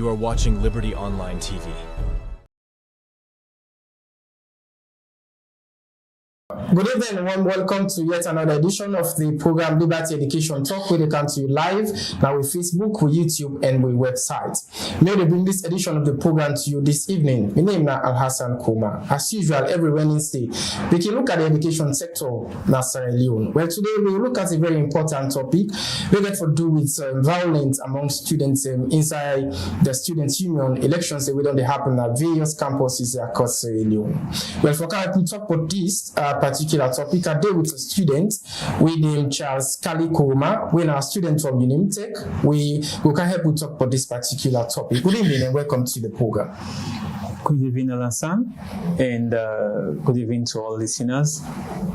You are watching Liberty Online TV. Good evening and warm welcome to yet another edition of the program Liberty Education Talk, where they come to you live now with Facebook, with YouTube, and with website. May they bring this edition of the program to you this evening. My name is Alhassan Kuma. As usual, every Wednesday, we can look at the education sector in Sierra Leone. Well, today we look at a very important topic. We get to do with violence among students inside the Students' Union elections that we don't happen at various campuses across Sierra Leone. Well, for currently talk about this particular topic, I deal with a student we named Charles Kali Kuruma. We're a student from UNIMTEC. We can help you talk about this particular topic. Good evening and welcome to the program. Good evening, Alassane, and good evening to all listeners,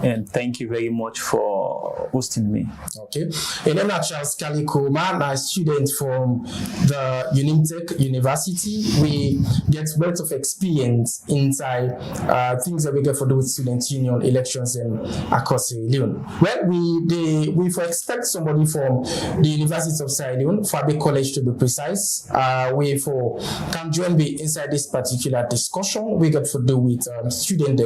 and thank you very much for hosting me. Okay. And I'm Charles Kali Kuruma, a student from the UNIMTEC University. We get wealth of experience inside things that we get for do with Student Union elections across Sierra Leone. Well, we expect somebody from the University of Sierra Leone, Fabe College to be precise. We can join me inside this particular discussion we got to do with students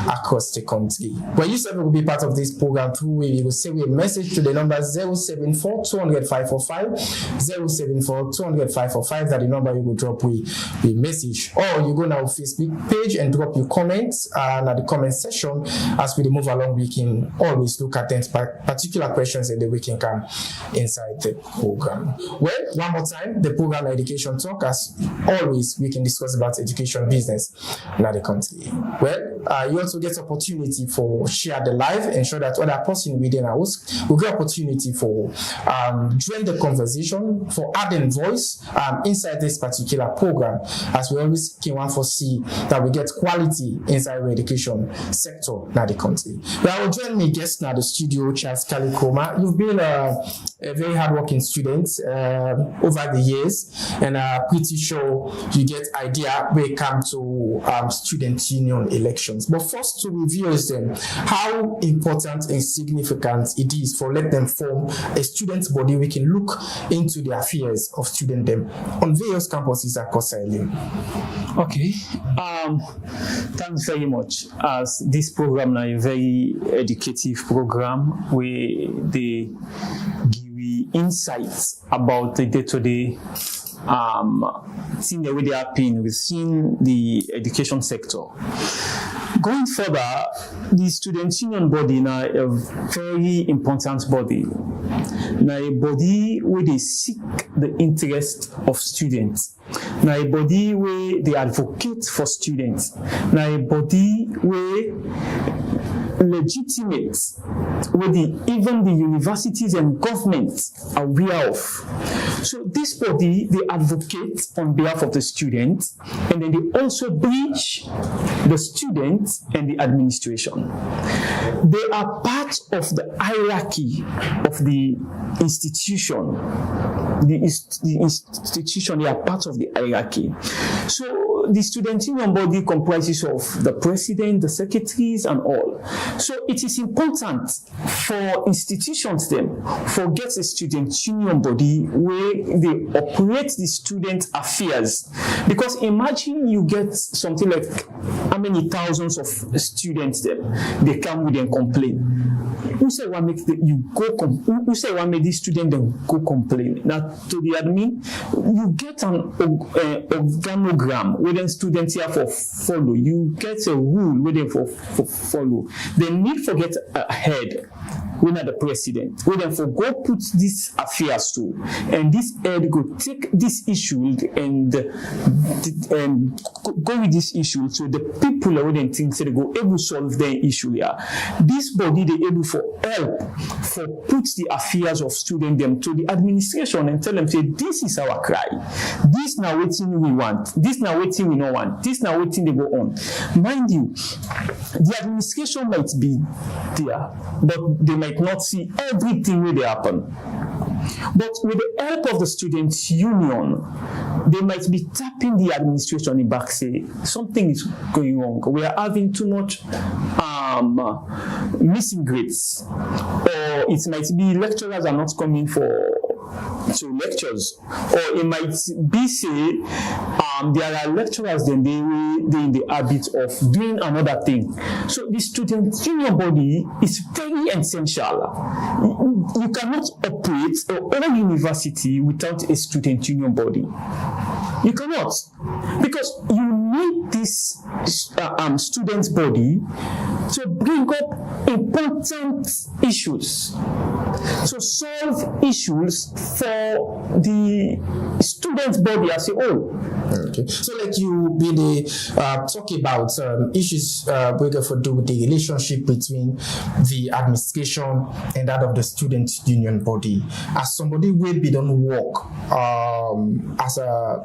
across the country. Well, you said we will be part of this program through we will send a message to the number 074 200 545 074 200 545. That the number you will drop with message, or you go now Facebook page and drop your comments at the comment section. As we move along, we can always look at them particular questions and then we can come inside the program. Well, one more time, the program Education Talk, as always, we can discuss about education business in the country. Well, you also get opportunity for share the live, ensure that other person within our house will get opportunity for join the conversation, for adding voice inside this particular program, as we always can want to see that we get quality inside the education sector in the country. Well, I will join me guest now the studio, Charles Kali Kuruma. You've been a very hardworking student over the years, and I'm pretty sure you get idea where it comes to student union elections. But first, to reviewers them, how important and significant it is for let them form a student body we can look into the affairs of student them on various campuses across Sierra Leone. Okay, thanks very much. As this program is a very educative program where they give you insights about the day-to-day seeing the way they are paying within the education sector. Going further, the Student Union body now a very important body. Now a body where they seek the interest of students. Now a body where they advocate for students. Now a body where legitimate, where even the universities and governments are aware of. So this body, they advocate on behalf of the students, and then they also bridge the students and the administration. They are part of the hierarchy of the institution. The institution, they are part of the hierarchy. So the Student Union body comprises of the president, the secretaries, and all. So it is important for institutions then forget a Student Union body where they operate the student affairs. Because imagine you get something like how many thousands of students there, they come with and complain. Who say one make who say one make this student then go complain? Now to the admin, you get an organogram where the students here for follow. You get a rule where they for follow. They need to get ahead. When at the president, we then for go put these affairs to, and this head go take this issue and go with this issue so the people who then think they go able to solve their issue here. This body they able for help for put the affairs of student them to the administration and tell them say this is our cry, this now waiting we want, this now waiting we don't want, this now waiting they go on. Mind you, the administration might be there, but they might not see everything where they happen. But with the help of the Student Union, they might be tapping the administration in back, say something is going wrong. We are having too much missing grades, or it might be lecturers are not coming for to lectures, or it might be say there are lecturers then they in the habit of doing another thing. So the student union body is very essential. You cannot operate or run a university without a student union body. You cannot, because you need this student body to bring up important issues, to solve issues for the student body as a whole. Okay. So, like you really talk about issues we got to do with the relationship between the administration and that of the student union body. As somebody will be done work as a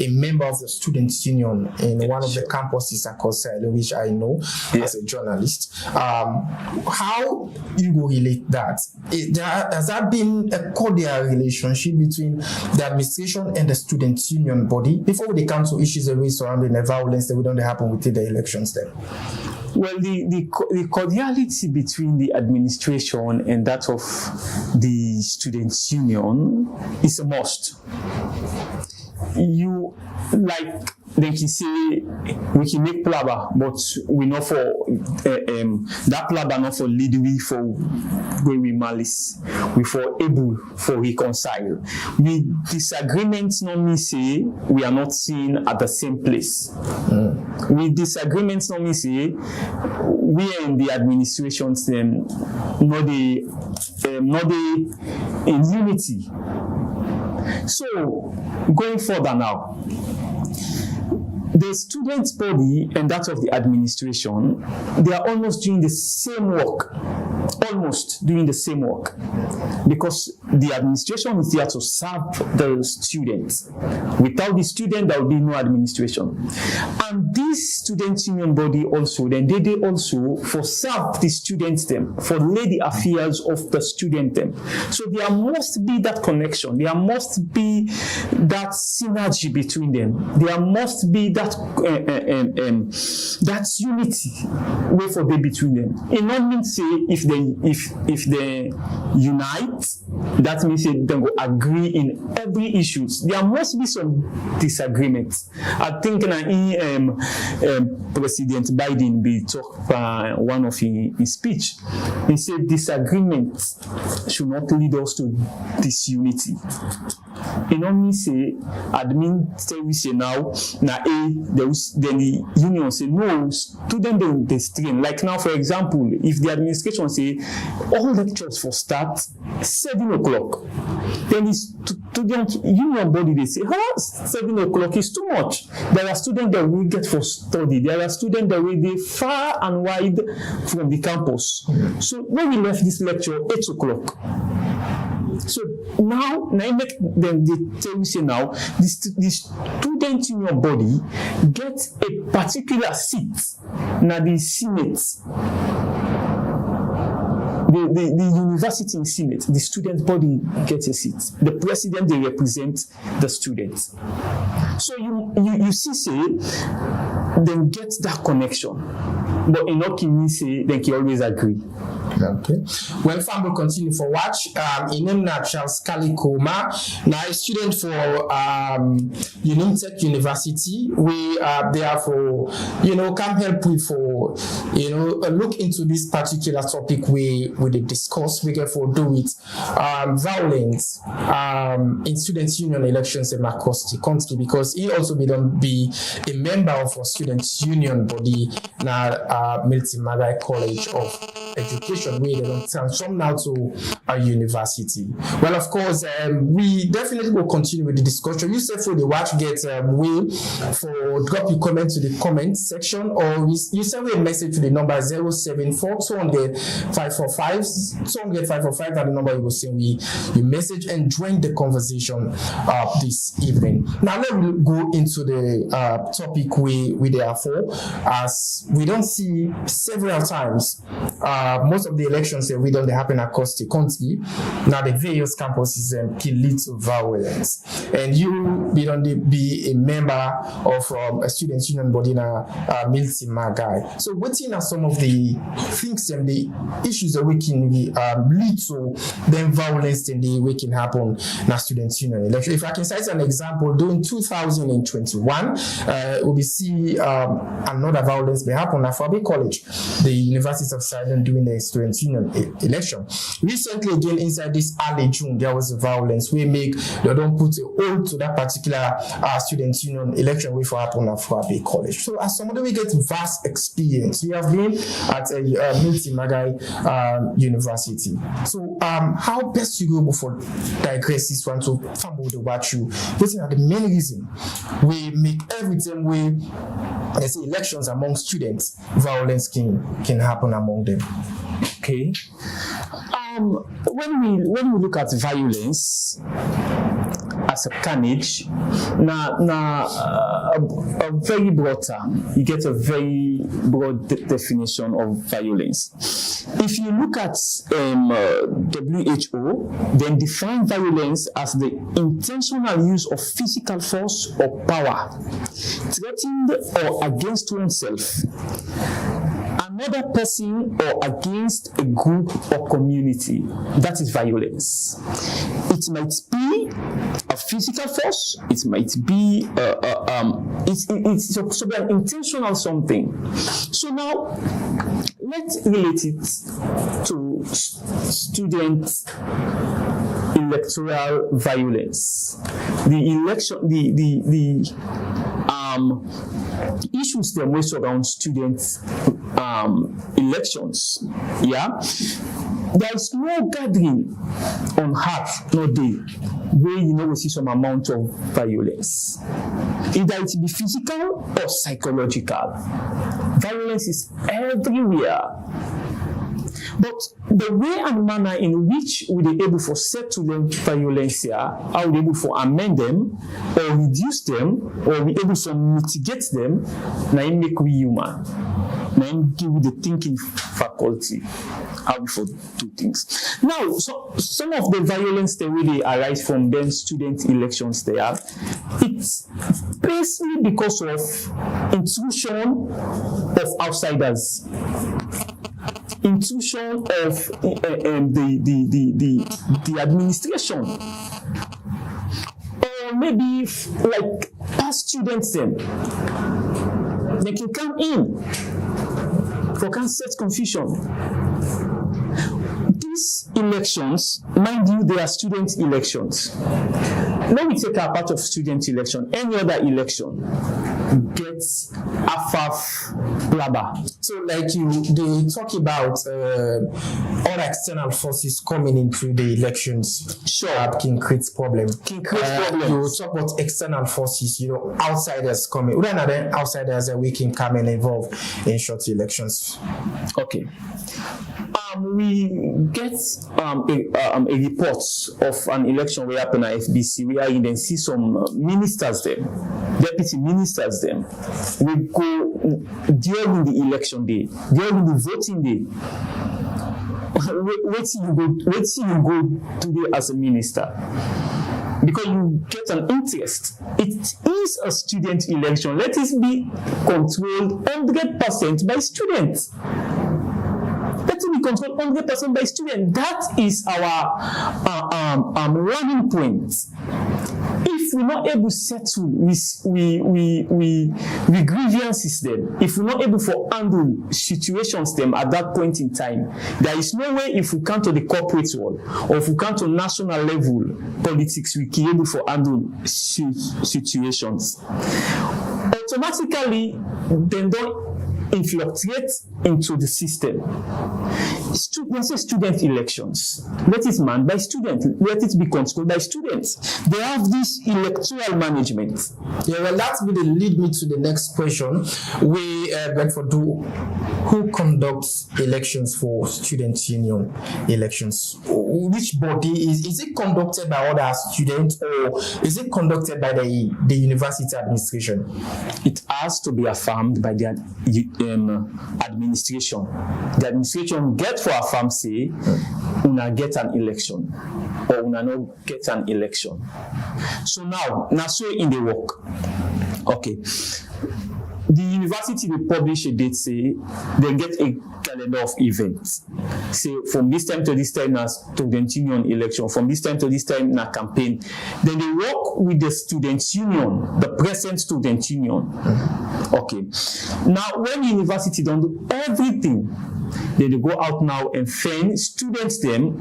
member of the student union in one of the campuses across which I know as a journalist, how you will relate that? Has that been a cordial relationship between the administration and the student union body before they come to issues surrounding the violence that would happen within the elections then? Well, the cordiality between the administration and that of the students' union is a must. You, like they can say, we can make plaba, but we know for that plaba not for lead we for where we malice, we for able for reconcile. We disagreements normally say we are not seen at the same place. We disagreements normally say we in the administrations them not the in unity. So going further now, the students' body and that of the administration, they are almost doing the same work. Because the administration is there to serve the students. Without the student, there will be no administration. And this student union body also, then they also for serve the students them, for lay the affairs of the student them. So there must be that connection. There must be that synergy between them. There must be that that unity way for them between them. It not means say if they unite, that means they go agree in every issues. There must be some disagreements. I think President Biden be talk one of his speech. He said disagreement should not lead us to disunity. It not mean say admin say we say now then the union say no, student they strain. Like now, for example, if the administration say all lectures for start 7 o'clock, then the student union body they say 7 o'clock is too much. There are students that will get for study. There are students that will be far and wide from the campus. So when we left this lecture 8 o'clock. So now make them they tell you say now the student union body gets a particular seat now the Senate. The university in Senate, the student body gets a seat. The president they represent the students. So you see say then get that connection. But in not can say then can always agree. Okay. Well, fam will continue for watch. In name Charles Kalikoma, now a student for UNIMTEC University. We are there for come help with for a look into this particular topic we discuss. We get for do with violence in students' union elections in across the country, because he also be a member of a students' union body now Milton Magai College of Education, where they don't transform now to a university. Well, of course, we definitely will continue with the discussion. You say for the watch get way for drop your comment to the comment section, or you send a message to the number 074 200 545 200 545. That the number you will send me your message and join the conversation this evening. Now let me go into the topic we there for, as we don't see several times most of of the elections that we don't happen across the country, now the various campuses can lead to violence. And you don't be a member of a student union body in a Milton Magai. So what are some of the things and the issues that we can lead to then violence and the way can happen in a student union election? If I can cite an example, during 2021, we see another violence may happen at Fabi College, the University of Sidon, during the student union election. Recently, again, inside this early June, there was a violence. We they don't put a hold to that particular student union election way for happen at Fabi College. So as somebody we get vast experience. We have been at a Milton Magai University. So how best you go for digress this one to fumble the what you looking at the main reason we make every time we say elections among students, violence can happen among them. Okay. When we look at violence as a carnage, a very broad term, you get a very broad definition of violence. If you look at WHO, then define violence as the intentional use of physical force or power, threatened or against oneself, another person, or against a group or community. That is violence. It might be a physical force. It might be it's supposed to be an intentional something. So now let's relate it to student electoral violence. The election, the issues that we surround students elections. Yeah, there is no gathering on earth, no day, where we see some amount of violence. Either it be physical or psychological. Violence is everywhere. But the way and manner in which we are able to settle them violence here, how we able to amend them, or reduce them, or we able to mitigate them, now it make we human. Now it give you the thinking faculty how we do things. Now, so some of the violence that really arise from them student elections there, it's basically because of intrusion of outsiders. Intrusion of the administration, or maybe like past students, they can come in for can set confusion. These elections, mind you, they are student elections. Let me take a part of student election. Any other election gets AFAF blabber. So like they talk about all external forces coming into the elections. Sure. Can create problems. Can create problems. You talk about external forces, outsiders coming. What are the outsiders that we can come and involve in short elections? Okay. We get a report of an election we happen at FBC. We are then see some ministers there, deputy ministers there. We go during the election day, during the voting day. Wait till you go today as a minister, because you get an interest. It is a student election. Let it be controlled 100% by students. Let it be controlled 100% by students. That is our running point. If we're not able to settle we grievances them, if we're not able to handle situations them at that point in time, there is no way if we come to the corporate world or if we come to national level politics, we can be able to handle situations. Automatically, then don't infiltrate into the system. When say student elections, let it manned by students, let it be controlled by students. They have this electoral management. Yeah, well, that will lead me to the next question. We Bedford, who conducts elections for student union elections? Which body is it conducted by other students, or is it conducted by the university administration? It has to be affirmed by the administration. The administration administration get for a farm say, una get an election, or una no get an election. So now so in the work. Okay. The university will publish a date, say they get a calendar of events. Say from this time to this time na student union election, from this time to this time na campaign. Then they work with the student union, the present student union. Okay. Now when university don't do everything, then they go out now and find students them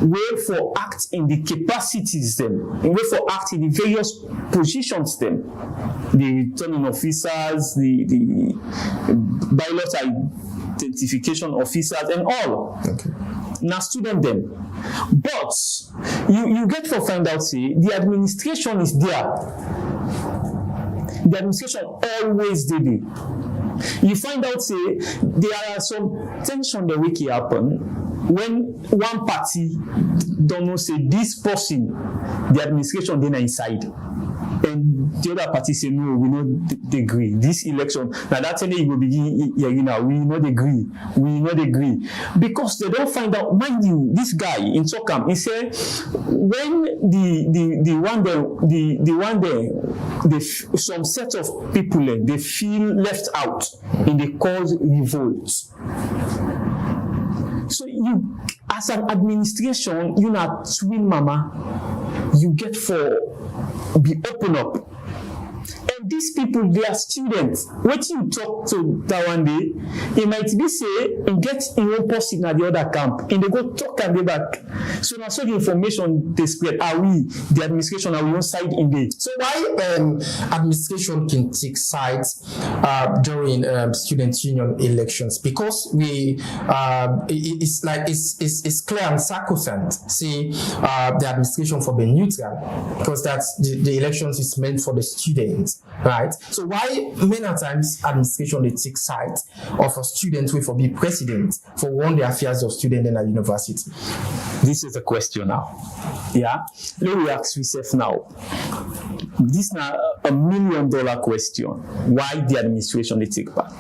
way for act in the capacities them, and way for act in the various positions them. The returning officers, the ballot identification officers and all. Okay. Now student them. But you get to find out, say, the administration is there. The administration always did it. You find out, say, there are some tension that will happen when one party don't know, say, this person, the administration, then inside. And the other party say, no, we not agree. This election, now that's when you will begin, we not agree. We not agree. Because they don't find out, mind you, this guy in Sokam, he said, when some set of people, they feel left out and they cause revolts. So you, as an administration, you not twin mama, you get for be open up. And these people, they are students. What you talk to that one day, it might be say, and get in one person at the other camp, and they go talk and they back. So now so the information they spread, are we, the administration, are we on side in there? So why administration can take sides during student union elections? Because it's clear and sacrosanct. See, the administration for being neutral, because that's the elections is meant for the students, right? So why many times administration they take sides of a student with for be president for one the affairs of students in a university? This is the question now. Yeah, let me ask yourself now. This is now $1 million question. Why the administration they take part?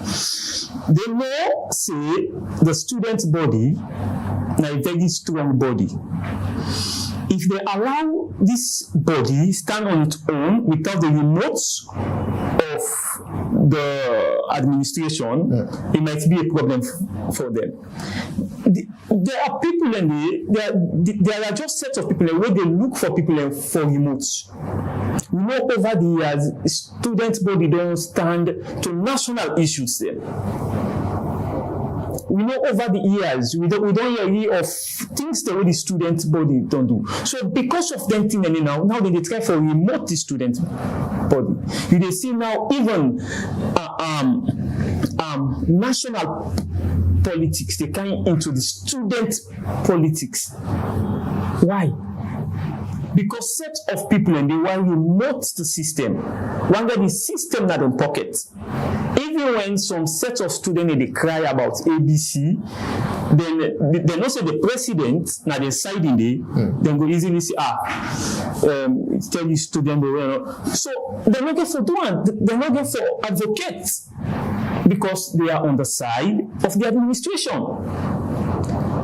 They know say the student body now a very strong body. If they allow this body stand on its own without the remotes of the administration, it might be a problem for them. There are people and there are just sets of people where they look for people for remotes. We know over the years, student body don't stand to national issues there. We know over the years, we don't hear of things the way the student body don't do. So because of them thing now they try for remote the student body. You see now even national politics, they come into the student politics. Why? Because set of people and they want to remote the system. One get the system not in pocket. Even when some set of students they cry about ABC, then they know say the president now they side in there, then go easily say tell you student so they're not going for doing, they're not going for advocates because they are on the side of the administration.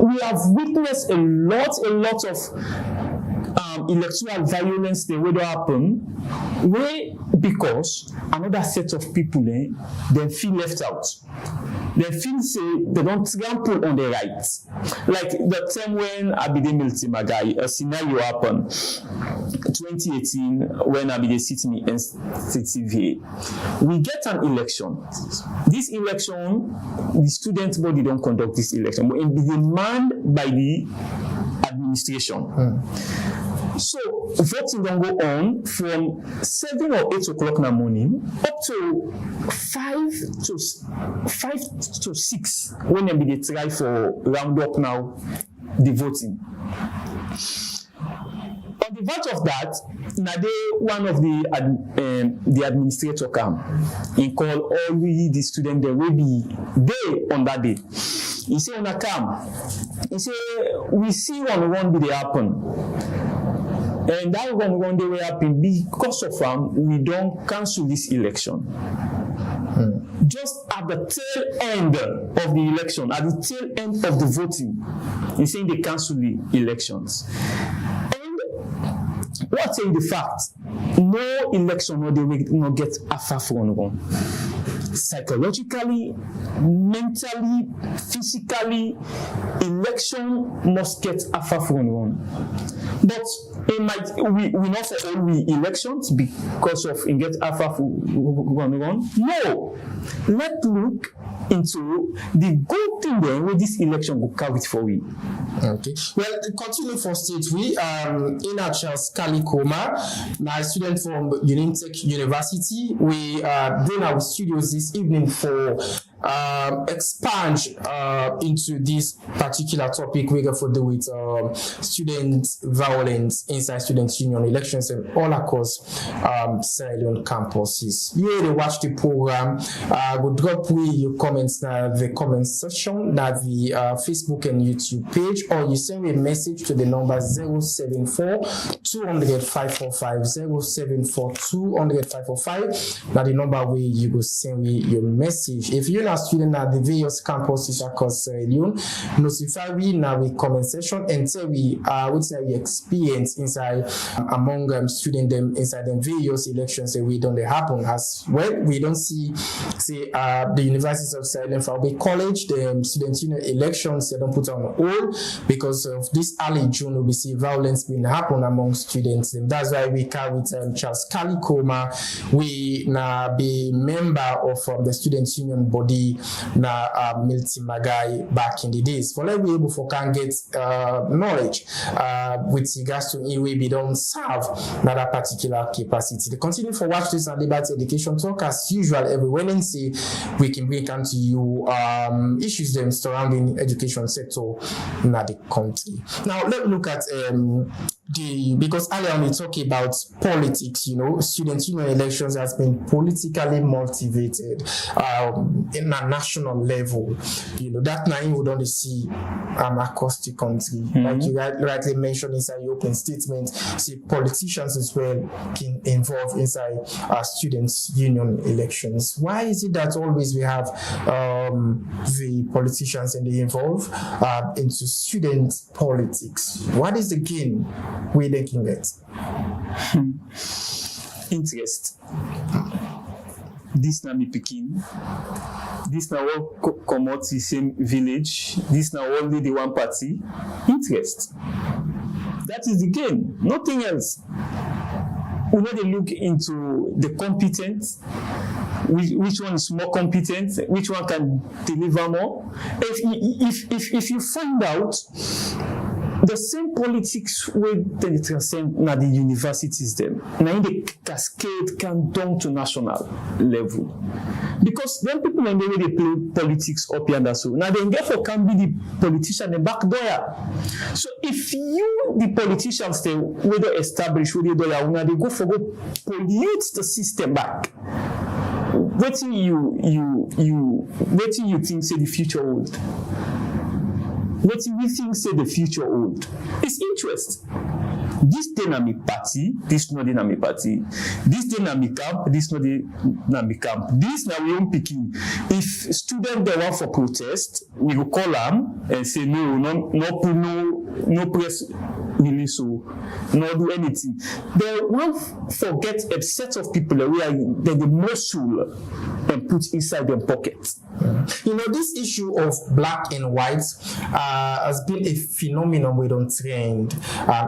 We have witnessed a lot of electoral violence they will happen because another set of people they feel left out. They feel say they don't trample on their rights. Like the time when Abide Miltimagai, a scenario happened 2018 when Abide City NCTV. We get an election. This election, the student body don't conduct this election, but it be demanded by the administration. So voting don't go on from 7 or 8 o'clock in the morning up to 5 to 6 when they try for round up now the voting. On the verge of that, one of the administrator come and call all the students that will be there on that day. He say, "Ona come." He say, "We see one day happen." And that one day will happen because of we don't cancel this election. just at the tail end of the election, at the tail end of the voting, he's saying they cancel the elections. And what's in the fact? No election, no, they will not get a far one. Psychologically, mentally, physically, election must get a far one. But it might we not for only elections because of in get a far one. No, let's look into the good thing then where this election will carry it for we. Okay. Well, continue for state. We in Charles Kalikoma, my student from Unimtech University. We are doing our studios this evening for expand into this particular topic. We're going to do with student violence inside student union elections and all across Sierra Leone campuses. You they watch the program. We'll drop your comments in the comment section, that the Facebook and YouTube page, or you send me a message to the number 074 200 545 074 200 545. That the number where you will send me your message. If you're a student at the various campuses across Sierra Leone, notify me now with comment section and tell me what's your experience inside among students them inside the various elections that we don't happen as well. We don't see the universities of Sierra Leone for college, the student union elections they don't put on hold because of this early June we see violence being happen among students, and that's why we carry Charles Kalikoma. We now be member of the student union body na Milton Magai back in the days. For let we able for can get knowledge with regards to we don't serve that particular capacity. The continue for watch this and Liberty Education Talk as usual every Wednesday. We can bring to you issues them surrounding education sector in the country. Now let's look at because earlier on we talked about politics, student union elections has been politically motivated in a national level. That now you would only see across the country. Like you rightly mentioned inside your open statement, see politicians as well can involve inside students union elections. Why is it that always we have the politicians and they involve into student politics? What is the gain we're looking at? Interest. This na me picking. This na all come out the same village. This na only the one party. Interest. That is the gain. Nothing else. We need to look into the competence. Which one is more competent? Which one can deliver more? If you find out the same politics will transcend na the universities them. Now in the cascade can down to national level. Because then people when they play politics up here and so. Now they therefore can be the politician the back door. So if you the politicians they whether establish whether they go for go pollute the system back. What do you think say the future hold? What do we think say the future hold? It's interest. This dynamic party, this not dynamic party. This dynamic camp, this not dynamic camp. This now we own picking. If students they want for protest, we will call them and say no press release, so no do anything. They won't forget a set of people who are the muscle and put inside their pockets. This issue of black and white has been a phenomenon we don't trend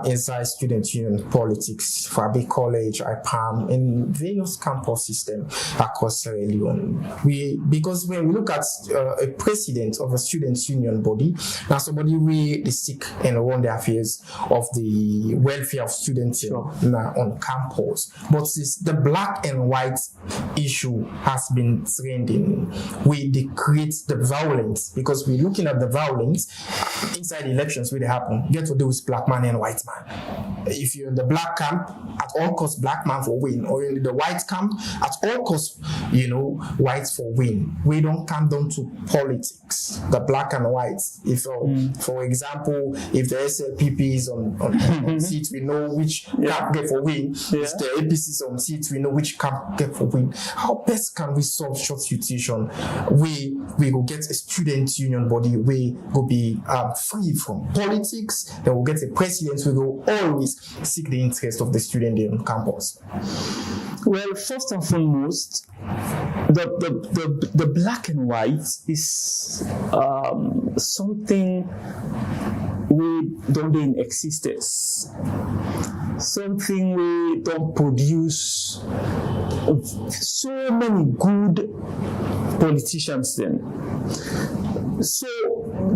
inside student union politics for a big college, IPAM, in various campus systems across Sierra Leone. Because when we look at a president of a student union body, now somebody really seek and run the affairs of the welfare of students on campus. But the black and white issue has been trending. We create the violence because we're looking at the violence inside elections where they happen. Get to do with black man and white man. If you're in the black camp, at all costs black man for win, or in the white camp, at all costs, whites for win. We don't come down to politics, the black and white. If, for example, if the SLPP is on seat, we know which camp get for win. If the APC is on seat, we know which camp get for win. How best can we solve short situation? We will get a student union body. We will be free from politics. Then we'll get a president. We will always seek the interest of the student on campus. Well, first and foremost, the black and white is something we don't in existence. Something we don't produce so many good politicians then. So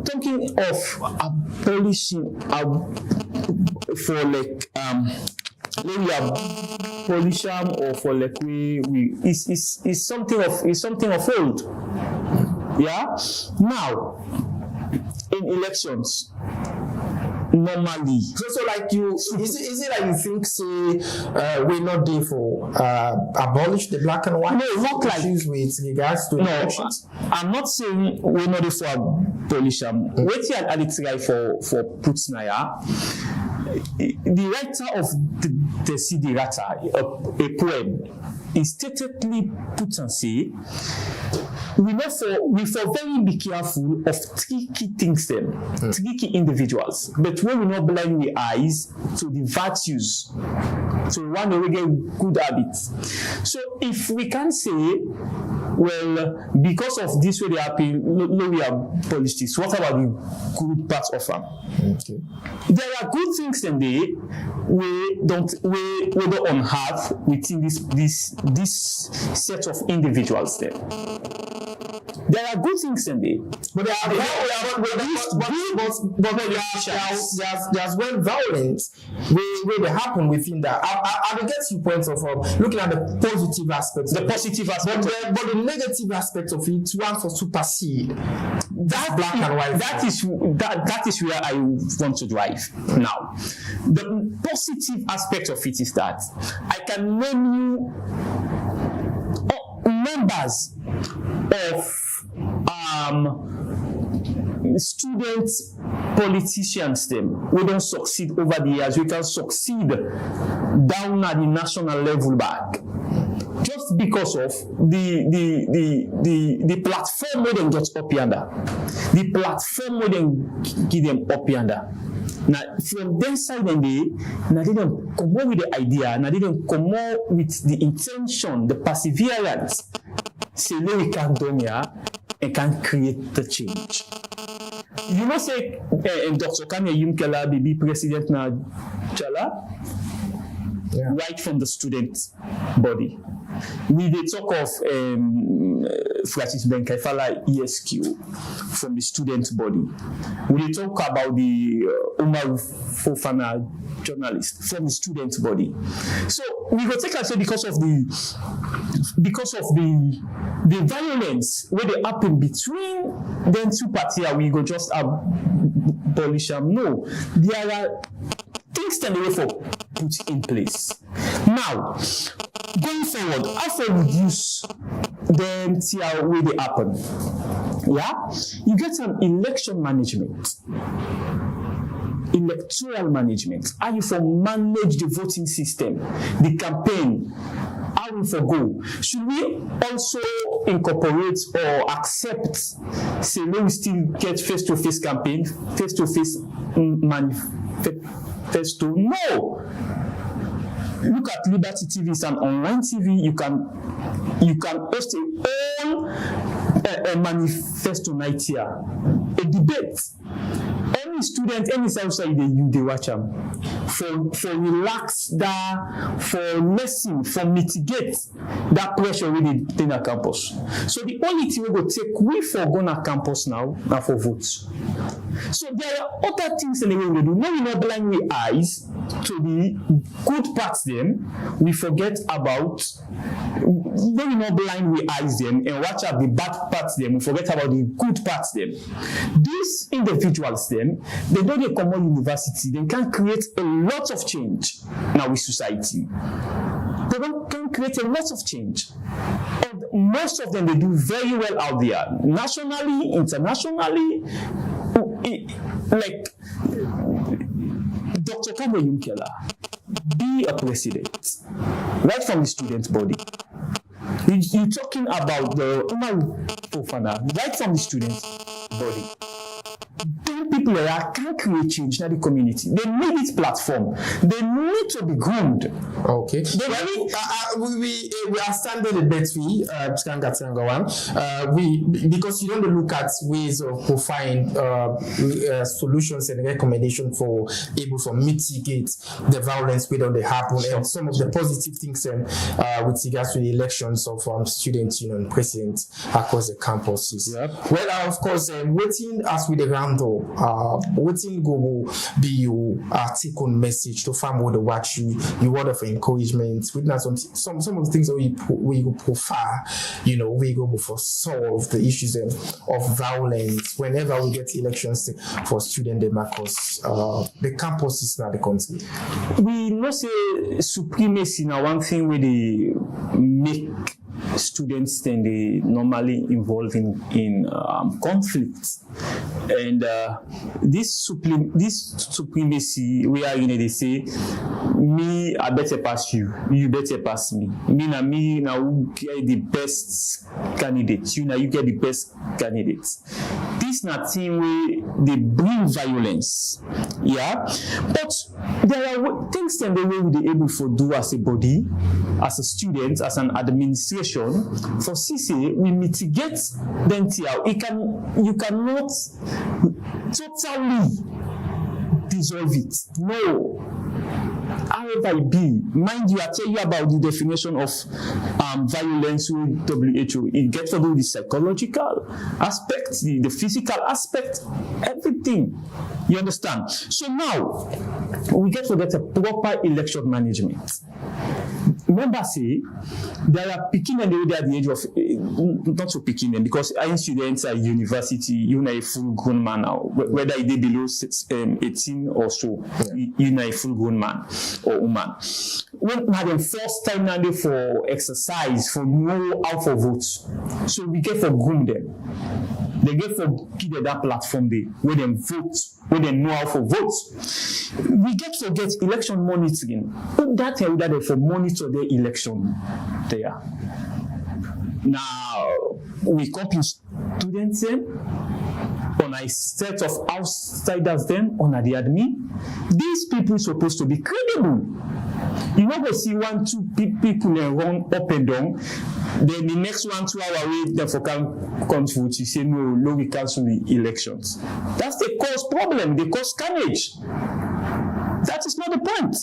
talking of abolishing for like maybe abolish or for like we is something of old. Yeah. Now in elections, normally. So like is it like you think say we're not there for abolish the black and white? No, not like with regards to elections. I'm not saying we're not there for abolish. Wait here I try for Putsnaya. The writer of the Desiderata, a poem, insteadly put and say, we for very be careful of three key things then, three key individuals. But when we not blind the eyes to the virtues, so one we get good habits. So if we can say, well, because of this way they happen, no, we abolish this. What about the good parts of them? Okay. There are good things in there we don't have within this set of individuals there. There are good things in there, but there's when violence will happen within that. I will get you points of looking at the positive aspects. The positive aspect, but the negative aspect of it, one for supersede. That's black and white. That is where I want to drive now. The positive aspect of it is that I can name you members of student politicians them we don't succeed over the years. We can succeed down at the national level back just because of the platform where they get up yonder, the platform where they give them up yonder. Now from their side and they don't come up with the idea, now they don't come up with the intention, the perseverance. Say we can do here and can create the change. You know, say Dr. Kanye Yumkela be president na Chala, right from the student body. We they talk of Francis Benkaifala ESQ from the student body. We they talk about the Umar Fofana journalist from the student body. So we go take say because of the violence where they happen between them two parties, we go just abolish them. No, there are things that they for put in place. Now, going forward, how to reduce them till where they happen? Yeah, you get an election management. Electoral management, how you for manage the voting system, the campaign, how we for go. Should we also incorporate or accept, say, we still get face-to-face campaign, face-to-face manifesto? No. Look at Liberty TV, it's an online TV. You can host a manifesto night here, a debate. Any student, any outside they watch them for relax that, for lessen, for mitigate that pressure really in a campus. So the only thing we go take we for go na campus now for votes. So there are other things in the way we do. No, we not blind with eyes to the good parts them, we forget about, when we not blind we eyes them and watch out the bad parts them, we forget about the good parts them. These individuals them, they don't get common university, they can create a lot of change now with society. They can create a lot of change. And most of them, they do very well out there, nationally, internationally. Like Dr. Kamo Yunkela, be a president, right from the student body. You're talking about the Umar Fofana, right from the student body. Then people can create change in the community. They need this platform. They need to be groomed. Okay. We are standing a bit because you don't look at ways of providing solutions and recommendations for able to mitigate the violence we don't happen and some of the positive things with regards to the elections of student union presidents across the campuses. Yep. Well, of course, waiting as we the round waiting go be you take on message to farm with the watch you word of encouragement. Witness some of the things that we go profile, we go for solve the issues of violence whenever we get elections for student democracy. The campus is not the country. We know say supremacy now one thing where they make students then they normally involved in conflict, and this supremacy where they say me I better pass you, you better pass me now who get the best candidate, you get the best candidates. This not thing where they bring violence, but there are things that they will be able to do as a body, as a student, as an administration. For CC, we mitigate the NTL. You cannot totally dissolve it. No. However it be, mind you, I tell you about the definition of violence with WHO. It gets to do with the psychological aspect, the physical aspect, everything. You understand? So now, we get to get a proper election management. Remember, say, there are picking and they are at the age of, not so picking them, because I students at university, you're a full grown man now, whether they below 18 or so, you're a full grown man or woman. When we have them first time now for exercise, for know how for votes. So we get for groom them. They get for give that platform there, where they vote, where they know how for vote. We get to get election monitoring. Put that here that they for monitor their election there. Now we copy students on a set of outsiders them on the admin. These people are supposed to be credible. You know, we see 1-2 people run up and down. Then the next 1-2 hours away, they for come to vote. You say no, we cancel the elections. That's the cause problem. They cause carnage. That is not the point.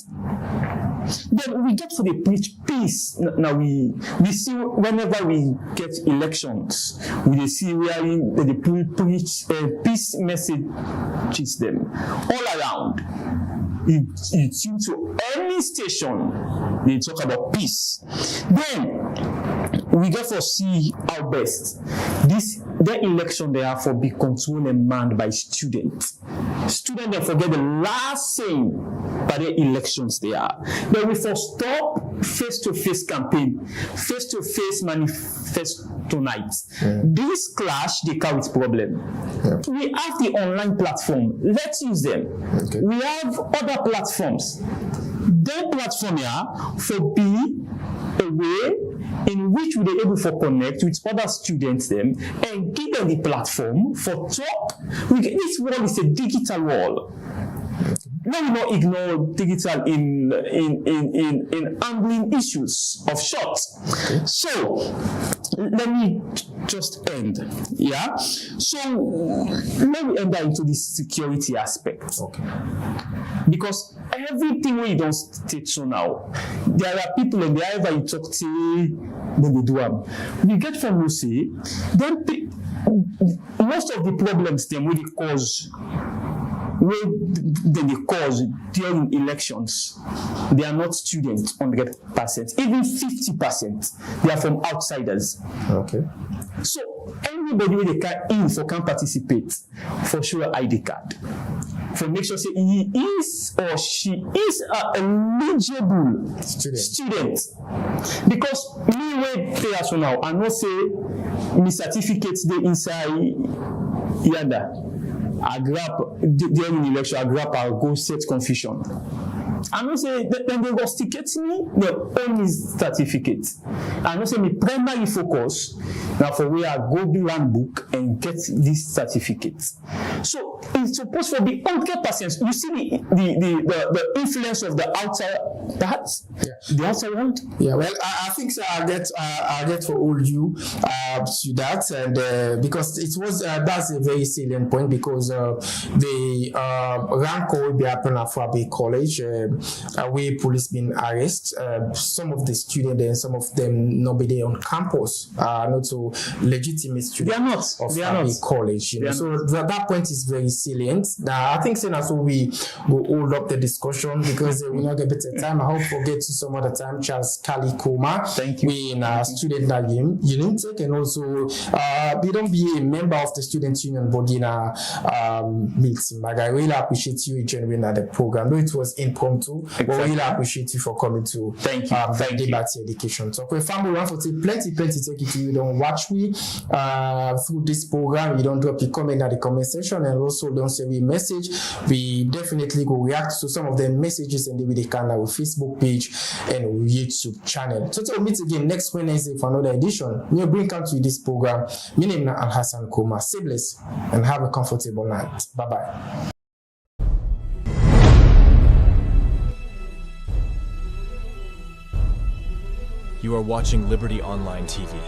Then we get for the preach peace. Now we see whenever we get elections, we see where they preach peace messages them all around. You tune to any station, they talk about peace. Then we get to see our best. The election they are for be controlled and manned by students. Students they forget the last saying by the elections they are. Then we first stop face-to-face campaign, face-to-face manifesto night. This clash they carry with problem. We have the online platform. Let's use them. Okay. We have other platforms. Their platform here for be a way in which we are able to connect with other students them and give them the platform for talk. This world is a digital world. Let me not ignore digital in handling issues of short. Okay. So let me just end. So let me enter into the security aspect. Okay. Because everything we don't state so now, there are people and wherever you talk to, then they do them. We get from Lucy, then most of the problems them really cause where they cause during elections, they are not students 100%, even 50%. They are from outsiders. Okay. So anybody where they can participate for sure ID card. For make sure say he is or she is a eligible student. Because me where they are so now, I not say me certificates they inside yada. I grab during election, I grab I'll go set confusion. I know say when they rusticate me, they own his certificate. I know say my primary focus now for where I go the land book and get this certificate. So it's supposed to be 100%. You see the influence of the outside the outside world. Yeah, well, I think so. I'll get for all you to that, and because it was that's a very salient point because the rank will be happen at Fabe College. Where police been arrested, some of the students and some of them not be there on campus, not so legitimate students. They are not. Of they are not. College. You know? So that point is very salient. Now I think so that's why we go hold up the discussion because we not get better time. I hope we'll get to some other time. Charles Kali Kuma. Thank you. We in a student UNIMTEC and also we don't be a member of the student union body in a meeting. I really appreciate you joining the program. Though it was impromptu. Exactly. But we really appreciate you for coming to Debate Education Talk. We family want to take plenty take it to you. Don't watch me through this program. You don't drop your comment at the comment section and also don't send me a message. We definitely go react to some of the messages and they can our Facebook page and YouTube channel. So we'll meet again next Wednesday for another edition. We'll bring out to this program. My name is Alhassan Kuma. Stay blessed and have a comfortable night. Bye bye. You are watching Liberty Online TV.